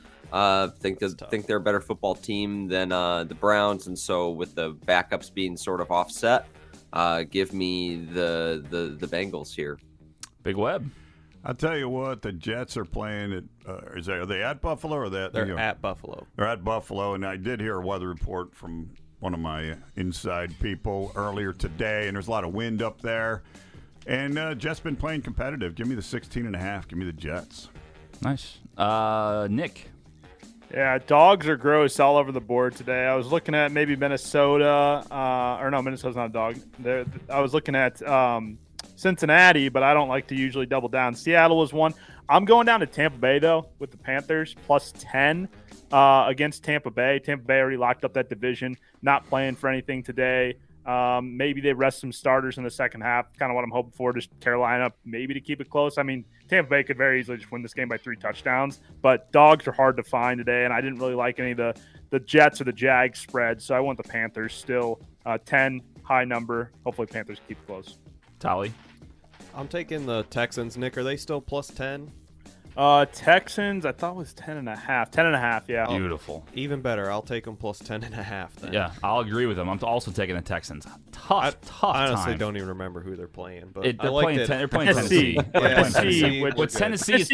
S2: Think they're a better football team than the Browns, and so with the backups being sort of offset, give me the Bengals here.
S1: Big Web.
S4: I'll tell you what, the Jets are playing at. Are they at Buffalo or
S5: They're at Buffalo.
S4: They're at Buffalo, and I did hear a weather report from one of my inside people earlier today, and there's a lot of wind up there. And Jets been playing competitive. Give me the 16.5. Give me the Jets.
S1: Nice. Nick.
S3: Yeah, dogs are gross all over the board today. I was looking at maybe Minnesota, or no, Minnesota's not a dog. I was looking at Cincinnati, but I don't like to usually double down. Seattle was one. I'm going down to Tampa Bay, though, with the Panthers, plus 10 against Tampa Bay. Tampa Bay already locked up that division, not playing for anything today. Maybe they rest some starters in the second half. Kind of what I'm hoping for. Just Carolina, maybe to keep it close. I mean, Tampa Bay could very easily just win this game by 3 touchdowns. But dogs are hard to find today, and I didn't really like any of the Jets or the Jags spread. So I want the Panthers still. 10, high number. Hopefully Panthers keep it close.
S1: Tolly.
S5: I'm taking the Texans. Nick, are they still plus 10?
S3: Texans, I thought it was 10.5. 10.5, yeah.
S1: Beautiful.
S5: Even better. I'll take them plus 10.5 then.
S1: Yeah, I'll agree with them. I'm also taking the Texans. Tough
S5: I honestly
S1: time.
S5: don't even remember who they're playing, but
S1: They're
S5: I like
S1: playing
S5: that.
S1: they're playing
S3: Tennessee.
S1: Tennessee. They're playing Tennessee.
S3: which
S1: Well,
S3: is good.
S1: Tennessee is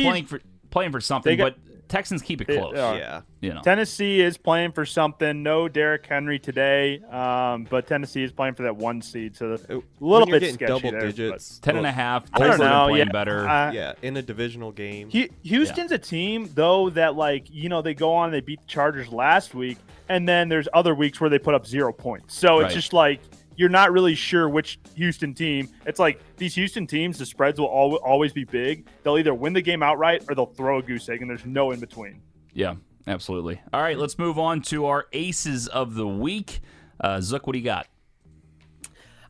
S1: playing for something, but Texans keep it close.
S5: Yeah.
S1: You know.
S3: Tennessee is playing for something. No Derrick Henry today, but Tennessee is playing for that 1 seed. So a little
S5: When you're
S3: bit
S5: getting
S3: sketchy
S5: double
S3: there,
S5: digits.
S1: 10.5.
S3: I don't
S1: Hopefully they're
S3: know.
S1: playing
S3: Yeah,
S1: better.
S5: Yeah, in a divisional game.
S3: Houston's a team though that they go on and they beat the Chargers last week, and then there's other weeks where they put up 0 points. So it's
S1: Right.
S3: just like you're not really sure which Houston team. It's like these Houston teams, the spreads will always be big. They'll either win the game outright or they'll throw a goose egg, and there's no in between.
S1: Yeah, absolutely. All right, let's move on to our aces of the week. Zook, what do you got?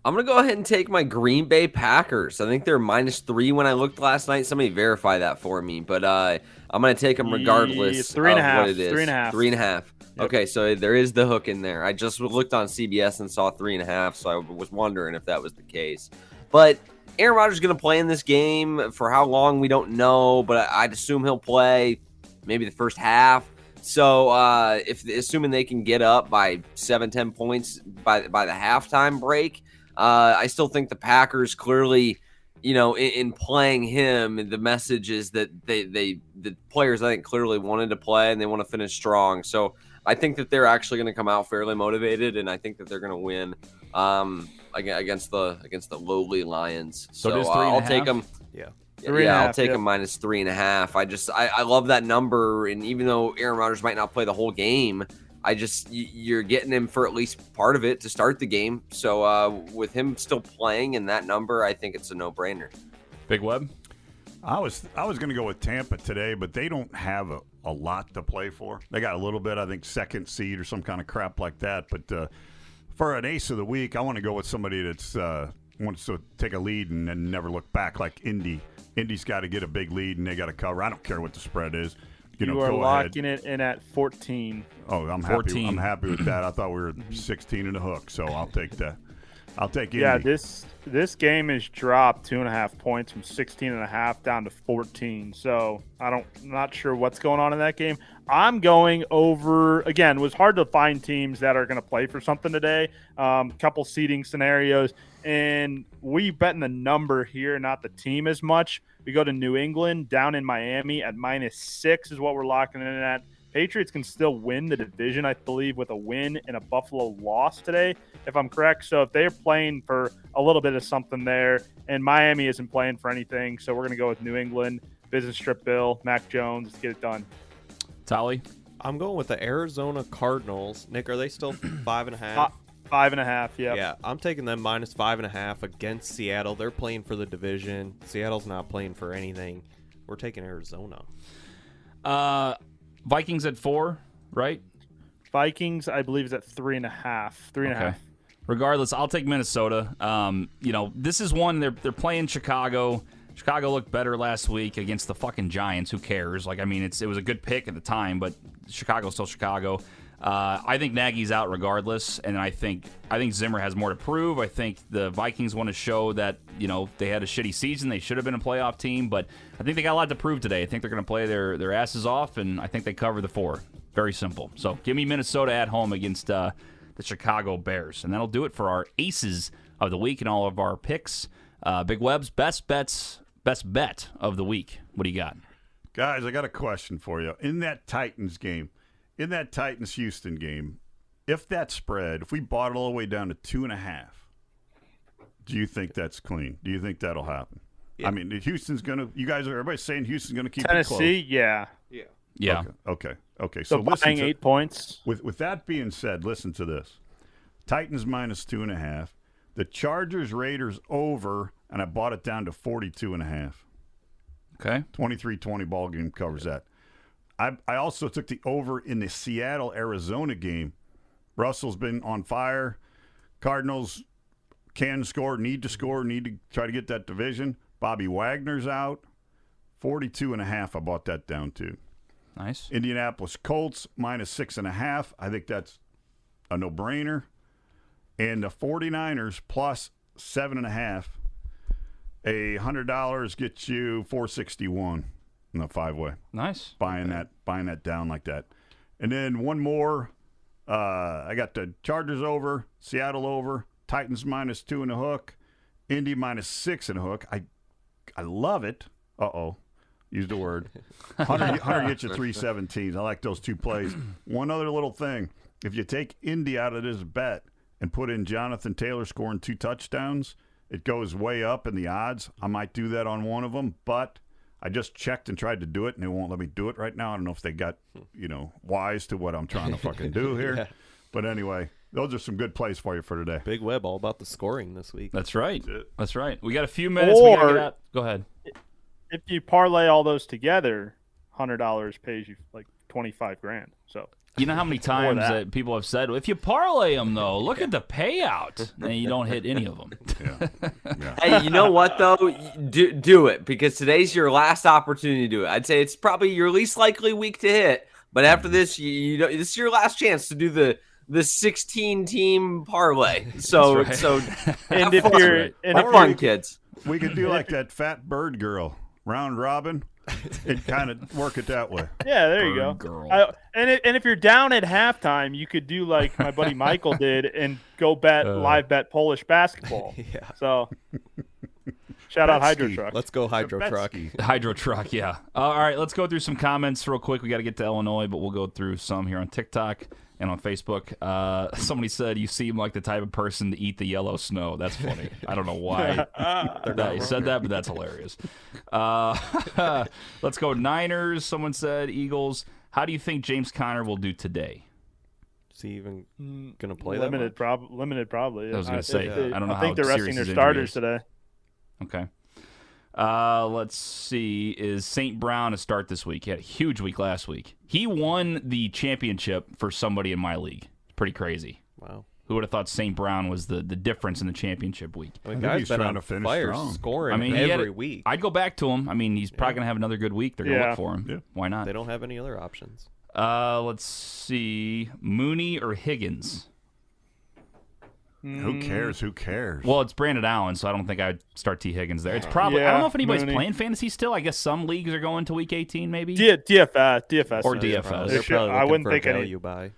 S2: I'm going to go ahead and take my Green Bay Packers. I think they're -3 when I looked last night. Somebody verify that for me. But I'm going to take them regardless of what it is.
S3: 3.5.
S2: 3.5.
S3: Yep.
S2: Okay, so there is the hook in there. I just looked on CBS and saw 3.5, so I was wondering if that was the case. But Aaron Rodgers is going to play in this game. For how long, we don't know, but I'd assume he'll play maybe the first half. So assuming they can get up by 7-10 points by the halftime break, I still think the Packers clearly, in playing him, the message is that the players, I think, clearly wanted to play and they want to finish strong. So I think that they're actually going to come out fairly motivated, and I think that they're going to win against the lowly Lions.
S1: So just
S2: I'll take them.
S5: Yeah.
S2: I'll take them -3.5. I love that number, and even though Aaron Rodgers might not play the whole game, you're getting him for at least part of it to start the game. So with him still playing in that number, I think it's a no-brainer.
S1: Big Web?
S4: I was going to go with Tampa today, but they don't have a lot to play for. They got a little bit, I think, second seed or some kind of crap like that. But for an ace of the week, I want to go with somebody that's wants to take a lead and then never look back, like Indy. Indy's got to get a big lead, and they got to cover. I don't care what the spread is.
S3: You are locking it in at 14.
S4: Oh, I'm
S1: 14.
S4: happy. I'm happy with that. I thought we were 16 in the hook, so I'll take that. I'll take Indy.
S3: Yeah, this game has dropped 2.5 points from 16.5 down to 14. So I'm not sure what's going on in that game. I'm going over again. It was hard to find teams that are going to play for something today. Couple seeding scenarios, and we betting the number here, not the team as much. We go to New England down in Miami at -6 is what we're locking in at. Patriots can still win the division, I believe, with a win and a Buffalo loss today, if I'm correct. So if they're playing for a little bit of something there, and Miami isn't playing for anything, so we're going to go with New England, business trip bill, Mac Jones, let's get it done.
S1: Tally?
S5: I'm going with the Arizona Cardinals. Nick, are they still 5.5?
S3: 5.5, yeah.
S5: Yeah, I'm taking them -5.5 against Seattle. They're playing for the division. Seattle's not playing for anything. We're taking Arizona.
S1: Vikings at 4, right?
S3: Vikings, I believe, is at 3.5. 3.5.
S1: Okay. Regardless, I'll take Minnesota. This is one they're playing Chicago. Chicago looked better last week against the fucking Giants. Who cares? It was a good pick at the time, but Chicago's still Chicago. I think Nagy's out regardless, and I think Zimmer has more to prove. I think the Vikings want to show that they had a shitty season. They should have been a playoff team, but I think they got a lot to prove today. I think they're going to play their asses off, and I think they cover the 4. Very simple. So give me Minnesota at home against the Chicago Bears, and that'll do it for our aces of the week and all of our picks. Big Web's best bet of the week. What do you got?
S4: Guys, I got a question for you. In that Titans-Houston game, if we bought it all the way down to 2.5, do you think that's clean? Do you think that'll happen? Yeah. I mean, everybody's saying Houston's going to keep
S3: Tennessee,
S4: it close.
S3: Yeah.
S4: Okay.
S3: So buying 8 points.
S4: With that being said, listen to this. Titans -2.5. The Chargers Raiders over, and I bought it down to 42.5.
S1: Okay.
S4: 23-20 ball game covers that. I also took the over in the Seattle-Arizona game. Russell's been on fire. Cardinals can score, need to try to get that division. Bobby Wagner's out. 42.5, I bought that down to.
S1: Nice.
S4: Indianapolis Colts -6.5. I think that's a no-brainer. And the 49ers plus 7.5. $100 gets you $461 in the 5-way.
S1: Nice.
S4: Buying that down like that. And then one more. I got the Chargers over, Seattle over, Titans -2 in the hook, Indy -6 in the hook. I love it. Used a word. 100 gets you 317s. I like those two plays. One other little thing. If you take Indy out of this bet and put in Jonathan Taylor scoring 2 touchdowns, it goes way up in the odds. I might do that on one of them, but I just checked and tried to do it, and they won't let me do it right now. I don't know if they got, wise to what I'm trying to fucking do here.
S5: Yeah.
S4: But anyway, those are some good plays for you for today.
S5: Big Web all about the scoring this week.
S1: That's right. That's right. We got a few minutes. We gotta get out. Go ahead.
S3: If you parlay all those together, $100 pays you like $25,000. So
S1: You know how many times
S3: that.
S1: that people have said, if you parlay them, though, look at the payout. And you don't hit any of them.
S4: Yeah.
S2: Hey, you know what though? Do it, because today's your last opportunity to do it. I'd say it's probably your least likely week to hit, but after this, this is your last chance to do the 16 team parlay. So
S1: That's
S2: so
S3: And
S2: have
S3: if
S2: fun.
S3: you're
S1: right.
S3: and
S2: Have
S3: if
S2: fun,
S3: you're,
S2: kids.
S4: We could do like that fat bird girl, round robin, and kind of work it that way.
S3: yeah, there you go.
S1: Bird girl.
S3: And if you're down at halftime, you could do like my buddy Michael did and go live bet Polish basketball.
S5: Yeah.
S3: So shout out Hydro
S4: Betsky.
S3: Truck.
S5: Let's go Hydro Truck.
S4: Betsky.
S1: Hydro Truck, yeah. All right, let's go through some comments real quick. We got to get to Illinois, but we'll go through some here on TikTok and on Facebook. Somebody said, you seem like the type of person to eat the yellow snow. That's funny. I don't know why he said that, but that's hilarious. Let's go Niners. Someone said Eagles. How do you think James Conner will do today?
S5: Is he even gonna play that
S3: limited? Limited, probably.
S1: I was gonna say, I don't know
S3: I think
S1: how
S3: they're resting
S1: serious
S3: their
S1: his injury
S3: starters
S1: is.
S3: today.
S1: Okay. Let's see. Is St. Brown a start this week? He had a huge week last week. He won the championship for somebody in my league. Pretty crazy.
S5: Wow.
S1: Who would have thought St. Brown was the difference in the championship week?
S5: I mean,
S4: I think
S5: guy's
S4: he's
S5: been
S4: trying
S5: on
S4: to finish
S5: fire
S4: strong.
S5: scoring
S1: I mean, he had
S5: every
S1: it-
S5: week.
S1: I'd go back to him. I mean, he's probably going to have another good week. They're going to
S3: Yeah.
S1: look for him.
S4: Yeah.
S1: Why not?
S5: They don't have any other options.
S1: Let's see. Mooney or Higgins?
S4: Who cares? Who cares?
S1: Well, it's Brandon Allen, so I don't think I'd start T. Higgins there. It's probably, I
S3: Yeah,
S1: don't know if anybody's
S3: Mooney.
S1: playing fantasy still. I guess some leagues are going to week 18 maybe.
S3: DFS
S1: Or
S3: does.
S1: DFS.
S5: They're
S3: should-
S5: probably
S3: I
S5: looking
S3: wouldn't
S5: for
S3: think
S5: a
S3: any-
S5: value buy.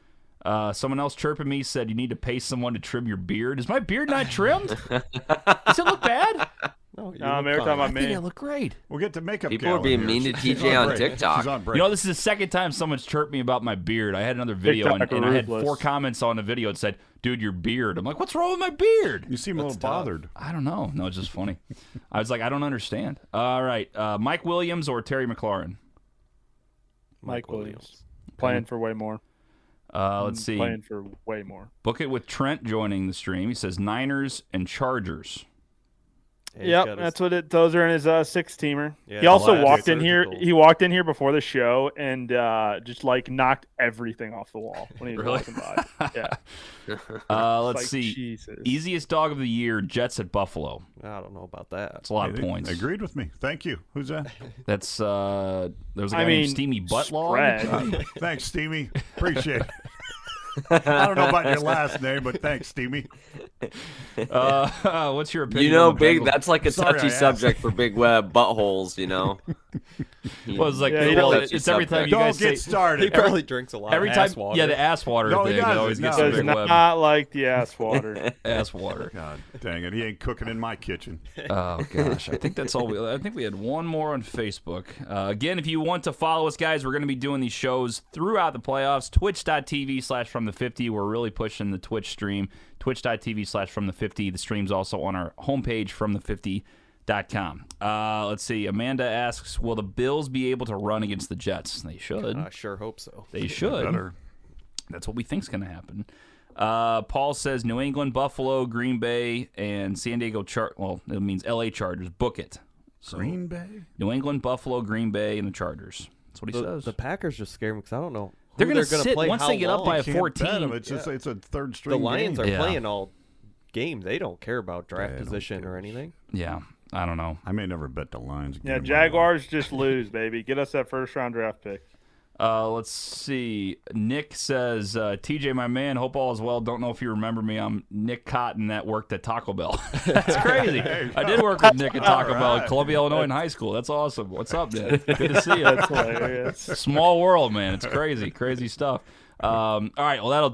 S1: Someone else chirping me said you need to pay someone to trim your beard. Is my beard not trimmed? Does it look bad?
S5: No, you
S3: No,
S5: look
S3: they're talking
S5: fine.
S3: about
S1: I think
S3: me.
S1: I look great.
S4: We'll get to makeup.
S2: People are
S4: gal
S2: being
S4: in
S2: mean
S4: here.
S2: to
S4: She's
S2: TJ on
S4: break.
S2: TikTok.
S4: She's on break.
S1: You know, this is the second time someone's chirped me about my beard. I had another video, and
S3: TikTok
S1: I had
S3: ruthless.
S1: 4 comments on the video that said, dude, your beard. I'm like, what's wrong with my beard?
S4: You seem a little
S5: tough.
S4: bothered.
S1: I don't know. No, it's just funny. I was like, I don't understand. All right. Mike Williams or Terry McLaurin?
S3: Mike Williams playing for way more.
S1: Let's see.
S3: Playing for way more.
S1: Book it with Trent joining the stream. He says Niners and Chargers.
S5: Yeah, he's got
S3: Yep,
S5: his-
S3: that's what it. Those are in his 6-teamer.
S5: Yeah,
S3: He also
S5: last
S3: walked in here.
S5: surgical.
S3: He walked in here before the show and just like knocked everything off the wall when he was
S1: Really?
S3: walking by. Yeah,
S1: Let's
S3: like,
S1: see.
S3: Jesus.
S1: Easiest dog of the year, Jets at Buffalo.
S5: I don't know about that.
S1: That's a lot of
S4: They
S1: points.
S4: Agreed with me. Thank you. Who's that?
S1: That's there was a guy
S3: I
S1: named
S3: mean,
S1: Steamy Buttlog.
S3: spread.
S4: Thanks, Steamy. Appreciate it. I don't know about your last name, but thanks, Steamy.
S1: What's your opinion?
S2: You know,
S1: on the
S2: Big,
S1: Bengals?
S2: that's like a
S4: Sorry, I
S2: touchy
S4: asked.
S2: subject for Big Web buttholes, you know?
S1: Well, it's like
S3: Yeah, he
S1: well,
S2: doesn't-
S1: it's every time you
S4: Don't
S1: guys
S4: get
S1: say
S4: started.
S5: He probably drinks a lot
S1: every
S5: of
S1: time.
S5: ass water.
S1: Yeah, the ass water
S4: No, he
S1: thing. It
S4: doesn't.
S1: always gets
S4: No.
S1: the
S3: Does
S1: Big Web.
S3: not like the ass water.
S1: Ass water.
S4: God dang it. He ain't cooking in my kitchen.
S1: Oh gosh, I think that's all. I think we had one more on Facebook. Again, if you want to follow us, guys, we're going to be doing these shows throughout the playoffs. Twitch.tv/from-the50. We're really pushing the Twitch stream. Twitch.tv/from-the50. The stream's also on our homepage, from-the50.com. Let's see. Amanda asks, will the Bills be able to run against the Jets? They should.
S5: I sure hope so.
S1: They should.
S4: Better.
S1: That's what we think's going to happen. Paul says New England, Buffalo, Green Bay, and San Diego Well, it means L.A. Chargers. Book it. So,
S4: Green Bay?
S1: New England, Buffalo, Green Bay, and the Chargers. That's what he says.
S5: The Packers just scare me because I don't know.
S1: They're
S5: who
S1: going
S5: gonna
S1: to sit
S5: play
S1: once
S5: how
S1: they get up
S5: long.
S1: by a
S4: Can't
S1: 14.
S4: bet 'em. It's just it's a third string.
S5: The Lions
S4: game.
S5: are
S1: Yeah.
S5: playing all games. They don't care about
S4: They
S5: draft
S4: don't
S5: position
S4: care.
S5: or anything.
S1: Yeah, I don't know.
S4: I may never bet the Lions again.
S3: Yeah,
S4: in my
S3: Jaguars just lose, baby. Get us that first round draft pick.
S1: Let's see. Nick says, TJ, my man, hope all is well. Don't know if you remember me. I'm Nick Cotton that worked at Taco Bell. That's crazy. I did work with Nick at Taco Bell in Columbia, Illinois in high school. That's awesome. What's up, Nick? Good to see you.
S3: That's hilarious.
S1: Small world, man. It's crazy stuff. All right, well, that'll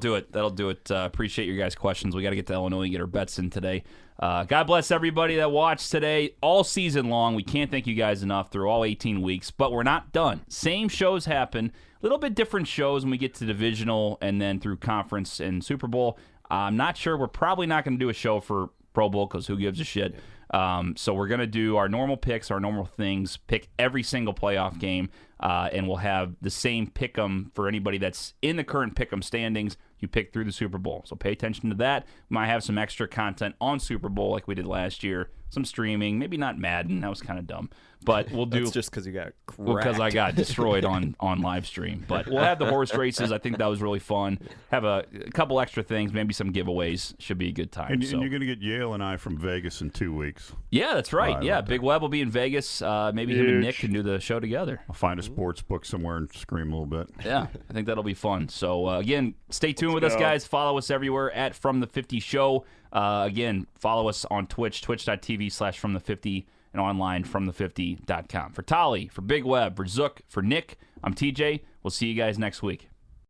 S1: do it. Appreciate your guys' questions. We got to get to Illinois and get our bets in today. God bless everybody that watched today all season long. We can't thank you guys enough through all 18 weeks, but we're not done. Same shows happen. A little bit different shows when we get to divisional and then through conference and Super Bowl. I'm not sure. We're probably not going to do a show for Pro Bowl because who gives a shit? So we're going to do our normal picks, our normal things, pick every single playoff game, and we'll have the same pick 'em for anybody that's in the current pick 'em standings you pick through the Super Bowl. So pay attention to that. We might have some extra content on Super Bowl like we did last year. Some streaming, maybe not Madden. That was kind of dumb. But we'll do.
S5: That's just because you got cracked.
S1: Because I got destroyed on live stream. But we'll have the horse races. I think that was really fun. Have a couple extra things, maybe some giveaways. Should be a good time.
S4: And
S1: so.
S4: you're going to get Yale and I from Vegas in 2 weeks.
S1: Yeah, that's right.
S4: I
S1: Yeah,
S4: love
S1: Big Web will be in Vegas. Maybe him and
S3: Huge.
S1: Nick can do the show together.
S4: I'll find a sports book somewhere and scream a little bit.
S1: Yeah, I think that'll be fun. So, again, stay tuned with us,
S3: go.
S1: guys. Follow us everywhere at From the 50 Show. Again, follow us on Twitch, twitch.tv/From the50, and online, FromThe50.com. For Tolly, for Big Web, for Zook, for Nick, I'm TJ. We'll see you guys next week.